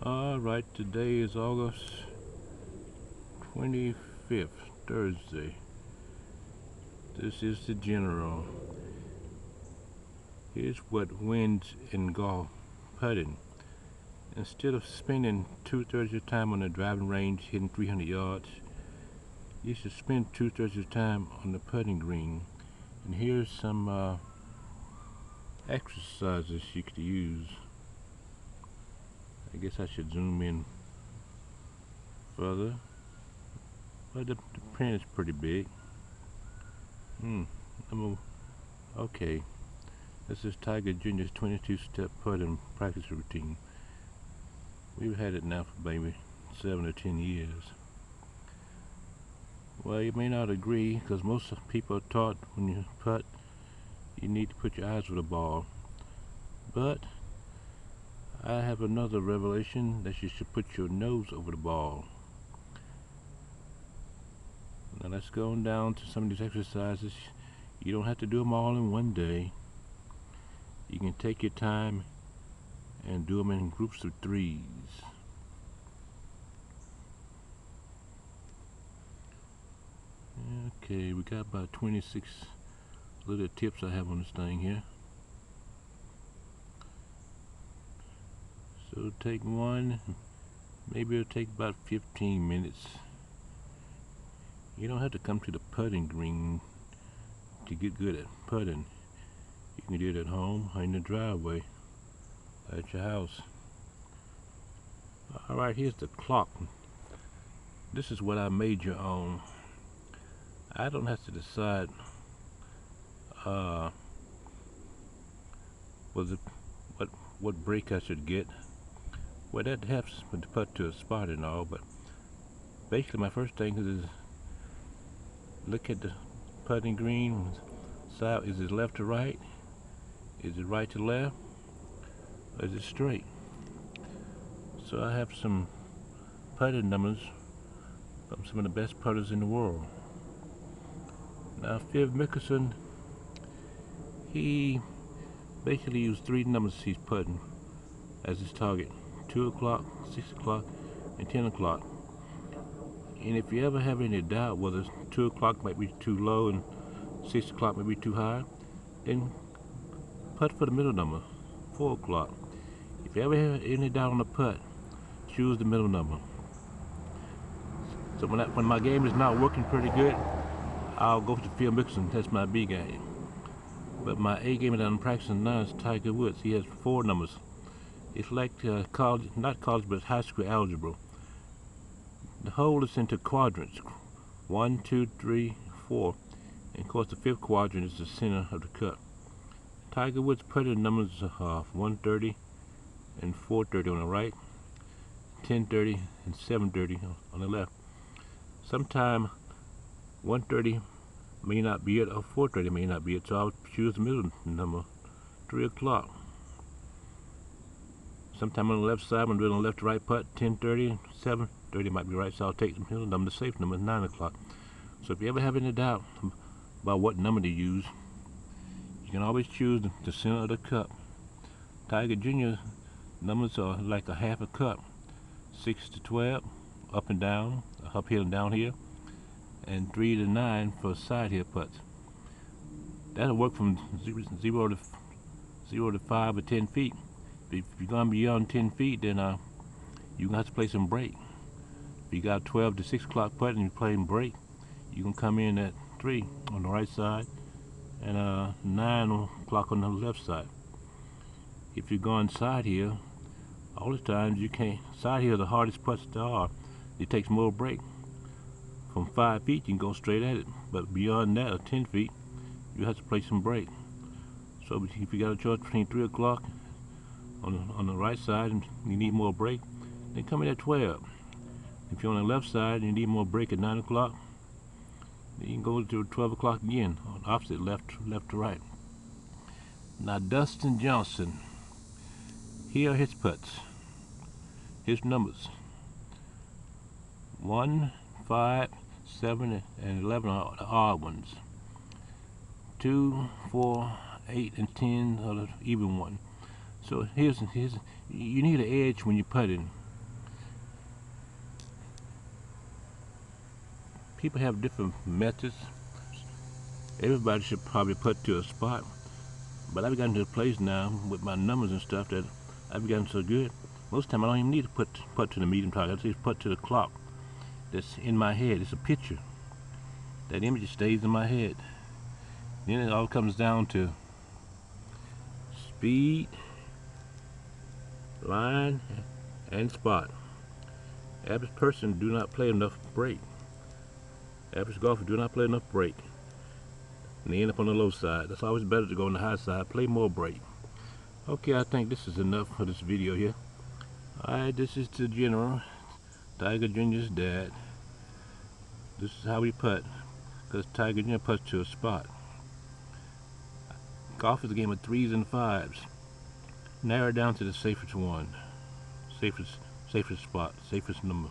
Alright, today is August 25th, Thursday. This is the general. Here's what wins in golf putting. Instead of spending 2/3 of your time on the driving range hitting 300 yards, you should spend 2/3 of your time on the putting green. And here's some exercises you could use. I guess I should zoom in further. Well, the print is pretty big. Okay. This is Tiger Jr.'s 22-step putting practice routine. We've had it now for maybe 7 or 10 years. Well, you may not agree, because most people are taught when you putt, you need to put your eyes over the ball. But I have another revelation that you should put your nose over the ball. Now let's go on down to some of these exercises. You don't have to do them all in one day. You can take your time and do them in groups of 3s. Okay, we got about 26 little tips I have on this thing here. So take one, maybe it'll take about 15 minutes. You don't have to come to the putting green to get good at putting. You can do it at home or in the driveway at your house. Alright, here's the clock. This is what I major on. I don't have to decide what break I should get. Well, that helps with the putt to a spot and all, but basically my first thing is look at the putting green side. Is it left to right? Is it right to left? Or is it straight? So I have some putting numbers from some of the best putters in the world. Now Phil Mickelson, he basically used 3 numbers he's putting as his target: 2 o'clock, 6 o'clock, and 10 o'clock. And if you ever have any doubt whether 2 o'clock might be too low and 6 o'clock might be too high, then putt for the middle number, 4 o'clock. If you ever have any doubt on the putt, choose the middle number. So when my game is not working pretty good, I'll go to Phil Mickelson. That's my B game. But my A game that I'm practicing now is Tiger Woods. He has 4 numbers. It's like college, not college, but high school algebra. The hole is into quadrants: 1, 2, 3, 4. And of course the 5th quadrant is the center of the cup. Tiger Woods putting numbers are 130 and 430 on the right, 1030 and 730 on the left. Sometime 130 may not be it, or 430 may not be it, so I'll choose the middle number, 3 o'clock. Sometime on the left side, when I'm doing a left to right putt, 1030, 730 might be right, so I'll take the middle number, the safe number, 9 o'clock. So if you ever have any doubt about what number to use, you can always choose the center of the cup. Tiger Jr. numbers are like a half a cup: 6 to 12, up and down, uphill and downhill, and 3 to 9 for side hill putts. That'll work from 0 to 5 or 10 feet. If you're going beyond 10 feet, then you're going to have to play some break. If you got 12 to 6 o'clock putt and you're playing break, you can come in at 3 on the right side and 9 o'clock on the left side. If you're going side hill, all the times you can't. Side hill, the hardest putts there are. It takes more break. From 5 feet, you can go straight at it, but beyond that, or 10 feet, you have to play some break. So if you got a choice between 3 o'clock on the right side and you need more break, then come in at 12. If you're on the left side and you need more break at 9 o'clock, then you can go to 12 o'clock again, on opposite, left to right. Now Dustin Johnson, here are his putts, his numbers: 1, 5, 7, and 11 are the odd ones. 2, 4, 8, and 10 are the even one. So here's you need an edge when you're putting. people have different methods. Everybody should probably putt to a spot, but I've gotten to a place now with my numbers and stuff that I've gotten so good. Most of the time I don't even need to putt to the medium target. I just putt to the clock that's in my head. It's a picture. That image stays in my head. Then it all comes down to speed, line, and spot. Average person do not play enough break. Average golfer do not play enough break. And they end up on the low side. That's always better to go on the high side. Play more break. Okay, I think this is enough for this video here. Alright, this is the General, Tiger Jr.'s dad. This is how we putt, because Tiger Jr. putts to a spot. Golf is a game of 3s and 5s. Narrow it down to the safest one. Safest spot, safest number.